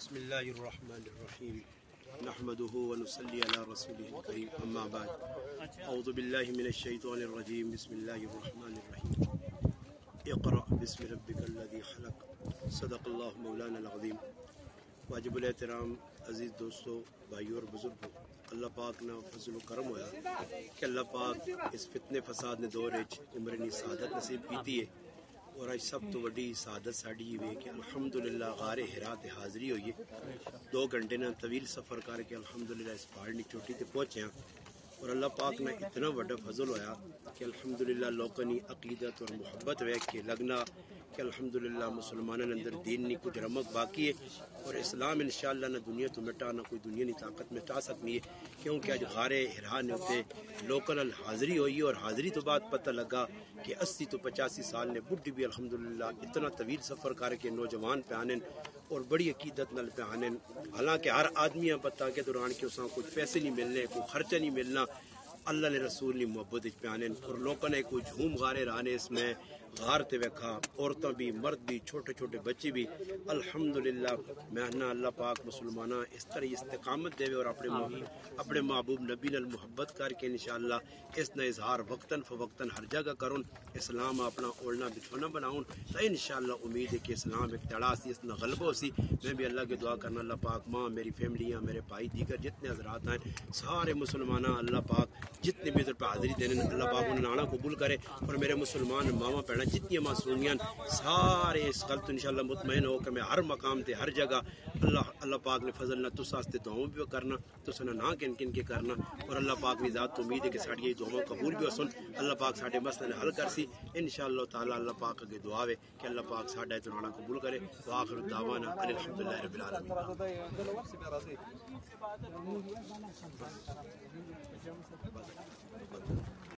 بسم الله الرحمن الرحيم نحمده ونصلي على رسوله الكريم اما بعد اعوذ بالله من الشيطان الرجيم بسم الله الرحمن الرحيم اقرأ باسم ربك الذي خلق صدق اللہ مولانا العظیم. واجب الاحترام عزیز دوستو، بھائیو اور بزرگو، اللہ پاک نہ فضل و کرم ہویا کہ اللہ پاک اس فتنے فساد نے دور عمرنی سعادت نصیب کیتی ہے. اور آج سب تو وڈی سعادت ساڑی یہ کہ الحمدللہ غار ہرا تے حاضری ہوئی ہے. 2 گھنٹے نہ طویل سفر کر کے الحمدللہ اس پہاڑی چوٹی تے پہنچے ہیں. اور اللہ پاک نے اتنا بڑا فضل ہویا کہ الحمدللہ لوکانی عقیدت اور محبت ویکھ کے لگنا کہ الحمدللہ مسلمانوں نے اندر دین نہیں کچھ رمک باقی ہے. اور اسلام انشاءاللہ نہ دنیا تو مٹا نہ کوئی دنیا نہیں طاقت مٹا سکنی ہے، کیونکہ آج غار ہرا نے ہوتے لوکل حاضری ہوئی. اور حاضری تو بعد پتہ لگا کہ 80 تو 85 سال نے بڈھی بھی الحمدللہ اتنا طویل سفر کر کے نوجوان پہ آنے اور بڑی عقیدت نال پہ آنے. حالانکہ ہر آدمی پتہ کے دوران کہ اساں کچھ پیسے نہیں ملنے، کوئی خرچہ نہیں ملنا، اللہ نے رسول نے محبت پہ آنے. اور لوگوں نے کوئی جھوم غارے رہنے اس میں غار تے ویکھا، عورتوں بھی مرد بھی چھوٹے چھوٹے بچے بھی. الحمدللہ میں اللہ پاک مسلمانہ اس طرح استقامت دے اور اپنے محبوب نبی نال محبت کر کے انشاءاللہ اس نے اظہار وقتاً فوقتاً ہر جگہ کروں، اسلام اپنا اولنا بچھونا بناؤں. تو انشاءاللہ امید ہے کہ اسلام ایک تڑا سی، اس نے غلبہ سی. میں بھی اللہ کی دعا کرنا اللہ پاک ماں، میری فیملیاں، میرے بھائی دیگر جتنے حضرات ہیں سارے مسلمانہ اللہ پاک جتنے بھی ادھر پہ حاضری دینے اللہ پاک انہیں نانا قبول کرے. اور میرے مسلمان ماما پہنا جتنی معصومیاں سارے اس غلط انشاءاللہ مطمئن ہو کہ میں ہر مقام تے ہر جگہ اللہ پاک نے فضل نہ تس واسطے دعاؤں بھی کرنا، تس نہ کن کن کے کرنا. اور اللہ پاک کی ذات تو امید ہے کہ ساری یہ دعاؤں قبول بھی ہو سن، اللہ پاک سارے مسئلے حل کر سی انشاءاللہ تعالی. اللہ پاک کے دعا ہے کہ اللہ پاک ساڈا اتنا قبول کرے. وآخر دعوانا الحمدللہ رب العالمین.